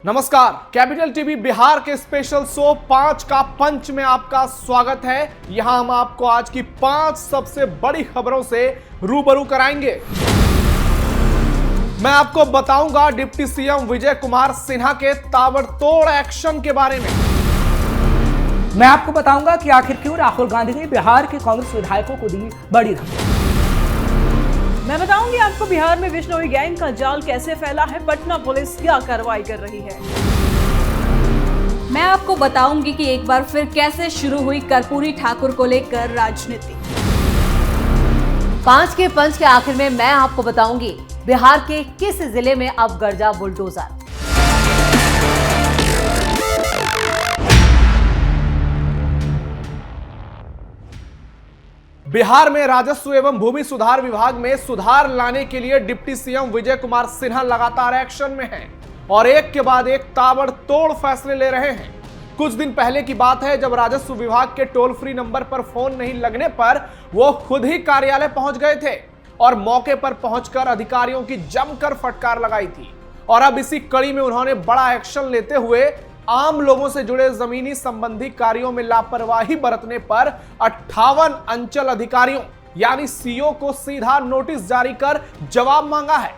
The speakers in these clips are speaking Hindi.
नमस्कार, कैपिटल टीवी बिहार के स्पेशल शो 5 का पंच में आपका स्वागत है। यहां हम आपको आज की 5 सबसे बड़ी खबरों से रूबरू कराएंगे। मैं आपको बताऊंगा डिप्टी सीएम विजय कुमार सिन्हा के ताबड़तोड़ एक्शन के बारे में। मैं आपको बताऊंगा कि आखिर क्यों राहुल गांधी ने बिहार के कांग्रेस विधायकों को दी बड़ी धमकी। मैं बताऊंगी आपको बिहार में विश्नोई गैंग का जाल कैसे फैला है, पटना पुलिस क्या कार्रवाई कर रही है। मैं आपको बताऊंगी कि एक बार फिर कैसे शुरू हुई कर्पूरी ठाकुर को लेकर राजनीति। 5 के पंच के आखिर में मैं आपको बताऊंगी बिहार के किस जिले में अब गरजा बुलडोजर। बिहार में राजस्व एवं भूमि सुधार विभाग में सुधार लाने के लिए डिप्टी सीएम विजय कुमार सिन्हा लगातार एक्शन में हैं और एक के बाद एक ताबड़तोड़ फैसले ले रहे हैं। कुछ दिन पहले की बात है जब राजस्व विभाग के टोल फ्री नंबर पर फोन नहीं लगने पर वो खुद ही कार्यालय पहुंच गए थे और मौके पर पहुंचकर अधिकारियों की जमकर फटकार लगाई थी। और अब इसी कड़ी में उन्होंने बड़ा एक्शन लेते हुए आम लोगों से जुड़े जमीनी संबंधी कार्यों में लापरवाही बरतने पर 58 अंचल अधिकारियों यानी सीओ को सीधा नोटिस जारी कर जवाब मांगा है।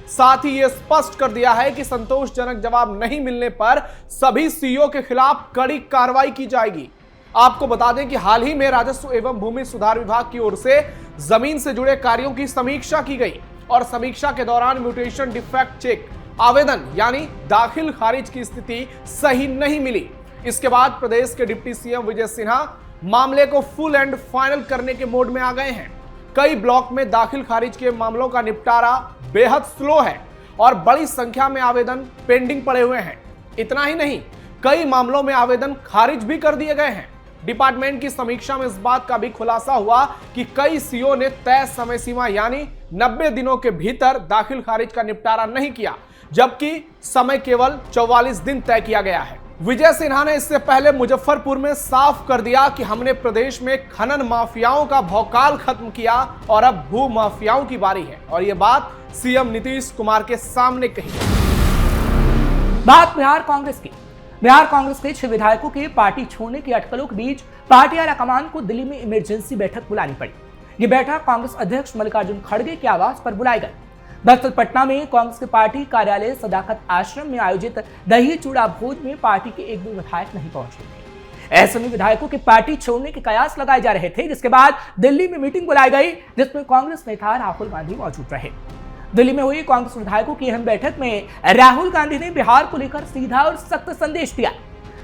साथ ही यह स्पष्ट कर दिया है कि संतोषजनक जवाब नहीं मिलने पर सभी सीओ के खिलाफ कड़ी कार्रवाई की जाएगी। आपको बता दें कि हाल ही में राजस्व एवं भूमि सुधार विभाग की ओर से जमीन से जुड़े कार्यों की समीक्षा की गई और समीक्षा के दौरान म्यूटेशन डिफेक्ट चेक आवेदन यानी दाखिल खारिज की स्थिति सही नहीं मिली। इसके बाद प्रदेश के डिप्टी सीएम विजय सिन्हा मामले को फुल एंड फाइनल करने के मोड में आ गए हैं। कई ब्लॉक में दाखिल खारिज के मामलों का निपटारा बेहद स्लो है और बड़ी संख्या में आवेदन पेंडिंग पड़े हुए हैं। इतना ही नहीं, कई मामलों में आवेदन खारिज भी कर दिए गए हैं। डिपार्टमेंट की समीक्षा में इस बात का भी खुलासा हुआ कि कई सीओ ने तय समय सीमा यानी 90 दिनों के भीतर दाखिल खारिज का निपटारा नहीं किया, जबकि समय केवल 44 दिन तय किया गया है। विजय सिन्हा ने इससे पहले मुजफ्फरपुर में साफ कर दिया कि हमने प्रदेश में खनन माफियाओं का भौकाल खत्म किया और अब भू माफियाओं की बारी है। और यह बात सीएम नीतीश कुमार के सामने कही। बात बिहार कांग्रेस की। बिहार कांग्रेस के 6 विधायकों के पार्टी छोड़ने की अटकलों के बीच पार्टी आलाकमान को दिल्ली में इमरजेंसी बैठक बुलानी पड़ी। ये बैठक कांग्रेस अध्यक्ष मल्लिकार्जुन खड़गे के आवास पर बुलाई गई। दरअसल पटना में कांग्रेस के पार्टी कार्यालय सदाकत आश्रम में आयोजित दही चूड़ा भोज में पार्टी के एक भी विधायक नहीं पहुंचे थे। ऐसे में विधायकों की पार्टी छोड़ने के कयास लगाए जा रहे थे, जिसके बाद दिल्ली में मीटिंग बुलाई गई जिसमें कांग्रेस नेता राहुल गांधी मौजूद रहे। दिल्ली में हुई कांग्रेस विधायकों की अहम बैठक में राहुल गांधी ने बिहार को लेकर सीधा और सख्त संदेश दिया।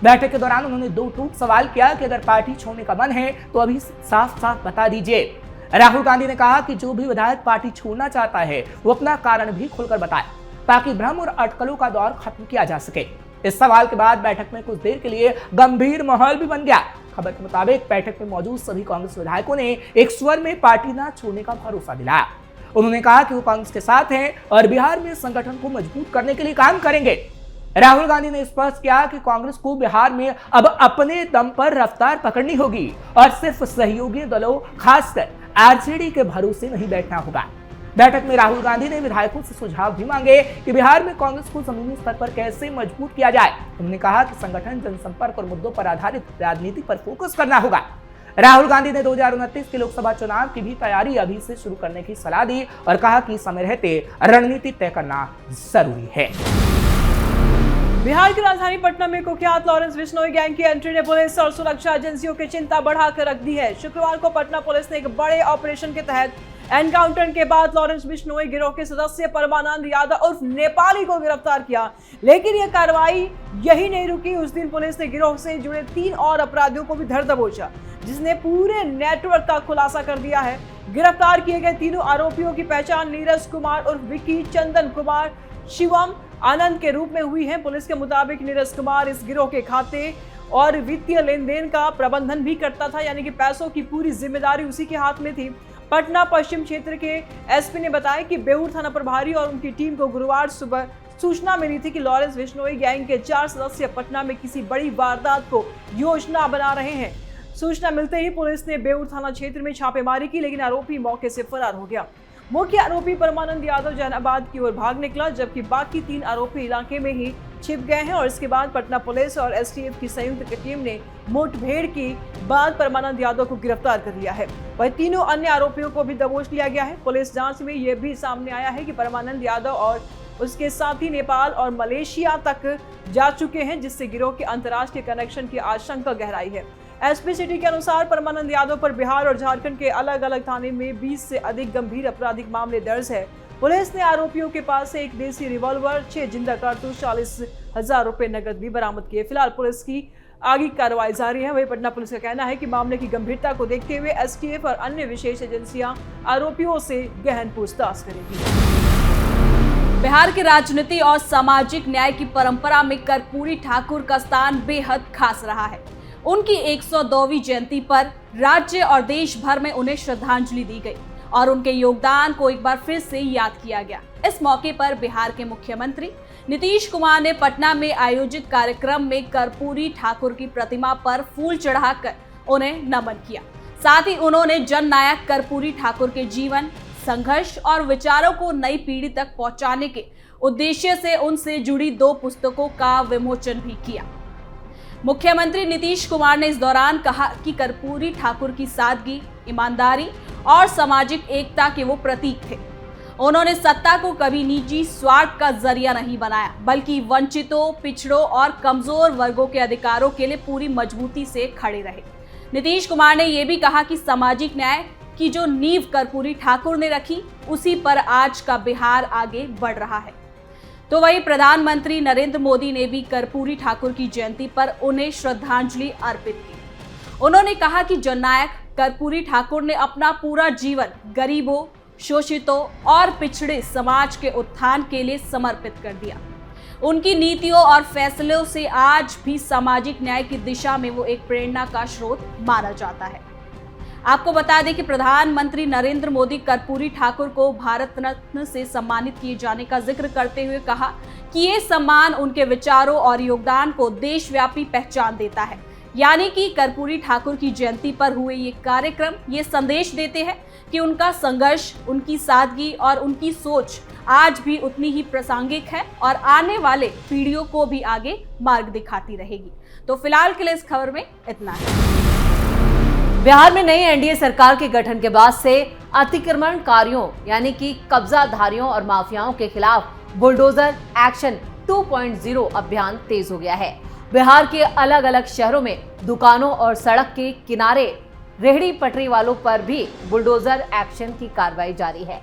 बैठक के दौरान उन्होंने 2 टूक सवाल किया कि अगर पार्टी छोड़ने का मन है तो अभी साफ साफ बता दीजिए। राहुल गांधी ने कहा कि जो भी विधायक पार्टी छोड़ना चाहता है वो अपना कारण भी खुलकर बताए ताकि भ्रम और अटकलों का दौर खत्म किया जा सके। इस सवाल के बाद बैठक में कुछ देर के लिए गंभीर माहौल भी बन गया। खबर के मुताबिक बैठक में मौजूद सभी कांग्रेस विधायकों ने एक स्वर में पार्टी न छोड़ने का भरोसा दिलाया। उन्होंने कहा कि वो कांग्रेस के साथ हैं और बिहार में संगठन को मजबूत करने के लिए काम करेंगे। राहुल गांधी ने स्पष्ट किया कि कांग्रेस को बिहार में अब अपने दम पर रफ्तार पकड़नी होगी और सिर्फ सहयोगी दलों खासकर आरजेडी के भरोसे नहीं बैठना होगा। बैठक में राहुल गांधी ने विधायकों से सुझाव भी मांगे कि बिहार में कांग्रेस को जमीनी स्तर पर कैसे मजबूत किया जाए। उन्होंने कहा कि संगठन, जनसंपर्क और मुद्दों पर आधारित राजनीति पर फोकस करना होगा। राहुल गांधी ने 2029 के लोकसभा चुनाव की भी तैयारी अभी से शुरू करने की सलाह दी और कहा कि समय रहते रणनीति तय करना जरूरी है। बिहार की राजधानी पटना में कुख्यात लॉरेंस बिश्नोई गैंग की एंट्री ने पुलिस और सुरक्षा एजेंसियों की चिंता बढ़ाकर रख दी है। शुक्रवार को पटना पुलिस ने एक बड़े ऑपरेशन के तहत एनकाउंटर के बाद लॉरेंस बिश्नोई गिरोह के सदस्य परमानंद यादव उर्फ नेपाली को गिरफ्तार किया। लेकिन यह कार्रवाई यही नहीं रुकी। उस दिन पुलिस ने गिरोह से जुड़े 3 और अपराधियों को भी धर दबोचा, जिसने पूरे नेटवर्क का खुलासा कर दिया है। गिरफ्तार किए गए तीनों आरोपियों की पहचान नीरज कुमार उर्फ विकी, चंदन कुमार, शिवम आनंद के रूप में हुई है। पुलिस के मुताबिक नीरज कुमार इस गिरोह के खाते और वित्तीय लेन देन का प्रबंधन भी करता था, यानी कि पैसों की पूरी जिम्मेदारी उसी के हाथ में थी। पटना पश्चिम क्षेत्र के एसपी ने बताया कि बेऊर थाना प्रभारी और उनकी टीम को गुरुवार सुबह सूचना मिली थी कि लॉरेंस बिश्नोई गैंग के 4 सदस्य पटना में किसी बड़ी वारदात को योजना बना रहे हैं। सूचना मिलते ही पुलिस ने बेऊर थाना क्षेत्र में छापेमारी की, लेकिन आरोपी मौके से फरार हो गया। मुख्य आरोपी परमानंद यादव जहानाबाद की ओर भाग निकला, जबकि बाकी 3 आरोपी इलाके में ही छिप गए हैं और इसके बाद पटना पुलिस और एसटीएफ की संयुक्त टीम ने मुठभेड़ की बाद परमानंद यादव को गिरफ्तार कर लिया है। वहीं तीनों अन्य आरोपियों को भी दबोच लिया गया है। पुलिस जांच में यह भी सामने आया है कि परमानंद यादव और उसके साथी नेपाल और मलेशिया तक जा चुके हैं, जिससे गिरोह के अंतर्राष्ट्रीय कनेक्शन की आशंका गहराई है। एसपी सिटी के अनुसार परमानंद यादव पर बिहार और झारखंड के अलग अलग थाने में 20 से अधिक गंभीर आपराधिक मामले दर्ज है। पुलिस ने आरोपियों के पास से एक देसी रिवॉल्वर, 6 जिंदा कारतूस, 40,000 रुपए नकद भी बरामद किए। फिलहाल पुलिस की आगे कार्रवाई जारी है। वहीं पटना पुलिस का कहना है कि मामले की गंभीरता को देखते हुए एसटीएफ और अन्य विशेष एजेंसियां आरोपियों से गहन पूछताछ करेगी। बिहार की राजनीति और सामाजिक न्याय की परंपरा में कर्पूरी ठाकुर का स्थान बेहद खास रहा है। उनकी 102वीं जयंती पर राज्य और देश भर में उन्हें श्रद्धांजलि दी गई और उनके योगदान को एक बार फिर से याद किया गया। इस मौके पर बिहार के मुख्यमंत्री नीतीश कुमार ने पटना में आयोजित कार्यक्रम में कर्पूरी ठाकुर की प्रतिमा पर फूल चढ़ाकर उन्हें नमन किया। साथ ही उन्होंने जननायक कर्पूरी ठाकुर के जीवन, संघर्ष और विचारों को नई पीढ़ी तक पहुंचाने के उद्देश्य से उनसे जुड़ी 2 पुस्तकों का विमोचन भी किया। मुख्यमंत्री नीतीश कुमार ने इस दौरान कहा कि कर्पूरी ठाकुर की सादगी, ईमानदारी और सामाजिक एकता के वो प्रतीक थे। उन्होंने सत्ता को कभी निजी स्वार्थ का जरिया नहीं बनाया, बल्कि वंचितों, पिछड़ों और कमजोर वर्गों के अधिकारों के लिए पूरी मजबूती से खड़े रहे। नीतीश कुमार ने यह भी कहा कि सामाजिक न्याय की जो नींव कर्पूरी ठाकुर ने रखी, उसी पर आज का बिहार आगे बढ़ रहा है। तो वहीं प्रधानमंत्री नरेंद्र मोदी ने भी कर्पूरी ठाकुर की जयंती पर उन्हें श्रद्धांजलि अर्पित की। उन्होंने कहा कि जननायक कर्पूरी ठाकुर ने अपना पूरा जीवन गरीबों, शोषितों और पिछड़े समाज के उत्थान के लिए समर्पित कर दिया। उनकी नीतियों और फैसलों से आज भी सामाजिक न्याय की दिशा में वो एक प्रेरणा का स्रोत माना जाता है। आपको बता दें कि प्रधानमंत्री नरेंद्र मोदी कर्पूरी ठाकुर को भारत रत्न से सम्मानित किए जाने का जिक्र करते हुए कहा कि ये सम्मान उनके विचारों और योगदान को देशव्यापी पहचान देता है। यानी कि कर्पूरी ठाकुर की जयंती पर हुए ये कार्यक्रम ये संदेश देते हैं कि उनका संघर्ष, उनकी सादगी और उनकी सोच आज भी उतनी ही प्रासंगिक है और आने वाले पीढ़ियों को भी आगे मार्ग दिखाती रहेगी। तो फिलहाल के लिए इस खबर में इतना है। बिहार में नई एनडीए सरकार के गठन के बाद से अतिक्रमणकारियों यानी कि कब्जाधारियों और माफियाओं के खिलाफ बुलडोजर एक्शन 2.0 अभियान तेज हो गया है। बिहार के अलग अलग शहरों में दुकानों और सड़क के किनारे रेहड़ी पटरी वालों पर भी बुलडोजर एक्शन की कार्रवाई जारी है।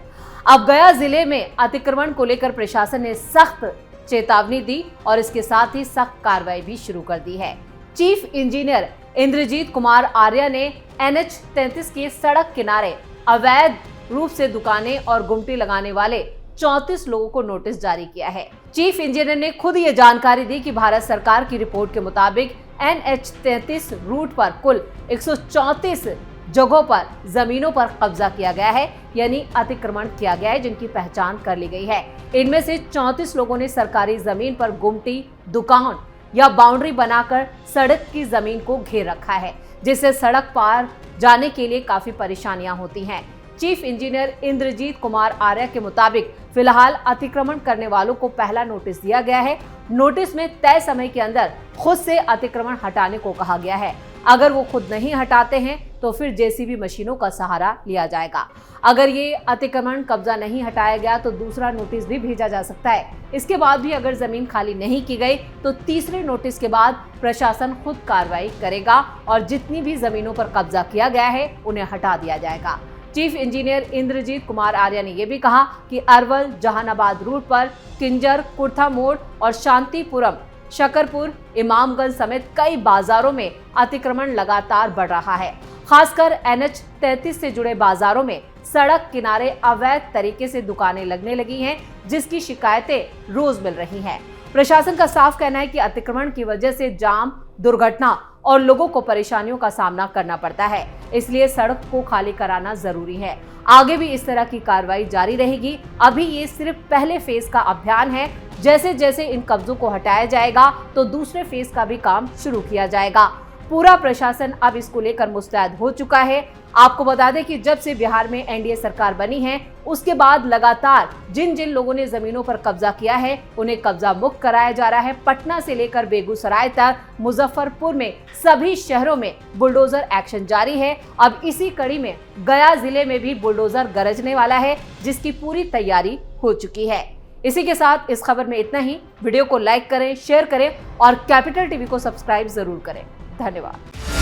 अब गया जिले में अतिक्रमण को लेकर प्रशासन ने सख्त चेतावनी दी और इसके साथ ही सख्त कार्रवाई भी शुरू कर दी है। चीफ इंजीनियर इंद्रजीत कुमार आर्या ने NH 33 के सड़क किनारे अवैध रूप से दुकानें और गुमटी लगाने वाले 34 लोगों को नोटिस जारी किया है। चीफ इंजीनियर ने खुद ये जानकारी दी कि भारत सरकार की रिपोर्ट के मुताबिक NH 33 रूट पर कुल 134 जगहों पर जमीनों पर कब्जा किया गया है, यानी अतिक्रमण किया गया है, जिनकी पहचान कर ली गई है। इनमें से 34 लोगों ने सरकारी जमीन पर गुमटी, दुकान या बाउंड्री बनाकर सड़क की जमीन को घेर रखा है, जिससे सड़क पार जाने के लिए काफी परेशानियां होती हैं। चीफ इंजीनियर इंद्रजीत कुमार आर्या के मुताबिक फिलहाल अतिक्रमण करने वालों को पहला नोटिस दिया गया है। नोटिस में तय समय के अंदर खुद से अतिक्रमण हटाने को कहा गया है। अगर वो खुद नहीं हटाते हैं तो फिर जेसीबी मशीनों का सहारा लिया जाएगा। अगर ये अतिक्रमण कब्जा नहीं हटाया गया तो दूसरा नोटिस भी भेजा जा सकता है। इसके बाद भी अगर जमीन खाली नहीं की गई तो तीसरे नोटिस के बाद प्रशासन खुद कार्रवाई करेगा और जितनी भी जमीनों पर कब्जा किया गया है उन्हें हटा दिया जाएगा। चीफ इंजीनियर इंद्रजीत कुमार आर्या ने यह भी कहा कि अरवल जहानाबाद रूट पर किंजर, कुर्था मोड़ और शांतिपुरम, शकरपुर, इमामगंज समेत कई बाजारों में अतिक्रमण लगातार बढ़ रहा है। खासकर NH 33 से जुड़े बाजारों में सड़क किनारे अवैध तरीके से दुकानें लगने लगी हैं, जिसकी शिकायतें रोज मिल रही हैं। प्रशासन का साफ कहना है कि अतिक्रमण की वजह से जाम, दुर्घटना और लोगों को परेशानियों का सामना करना पड़ता है, इसलिए सड़क को खाली कराना जरूरी है। आगे भी इस तरह की कार्रवाई जारी रहेगी। अभी ये सिर्फ पहले फेज का अभियान है। जैसे जैसे इन कब्जों को हटाया जाएगा तो दूसरे फेज का भी काम शुरू किया जाएगा। पूरा प्रशासन अब इसको लेकर मुस्तैद हो चुका है। आपको बता दें कि जब से बिहार में एनडीए सरकार बनी है उसके बाद लगातार जिन जिन लोगों ने जमीनों पर कब्जा किया है उन्हें कब्जा मुक्त कराया जा रहा है। पटना से लेकर बेगूसराय तक, मुजफ्फरपुर में, सभी शहरों में बुलडोजर एक्शन जारी है। अब इसी कड़ी में गया जिले में भी बुलडोजर गरजने वाला है, जिसकी पूरी तैयारी हो चुकी है। इसी के साथ इस खबर में इतना ही। वीडियो को लाइक करें, शेयर करें और कैपिटल टीवी को सब्सक्राइब जरूर करें। धन्यवाद।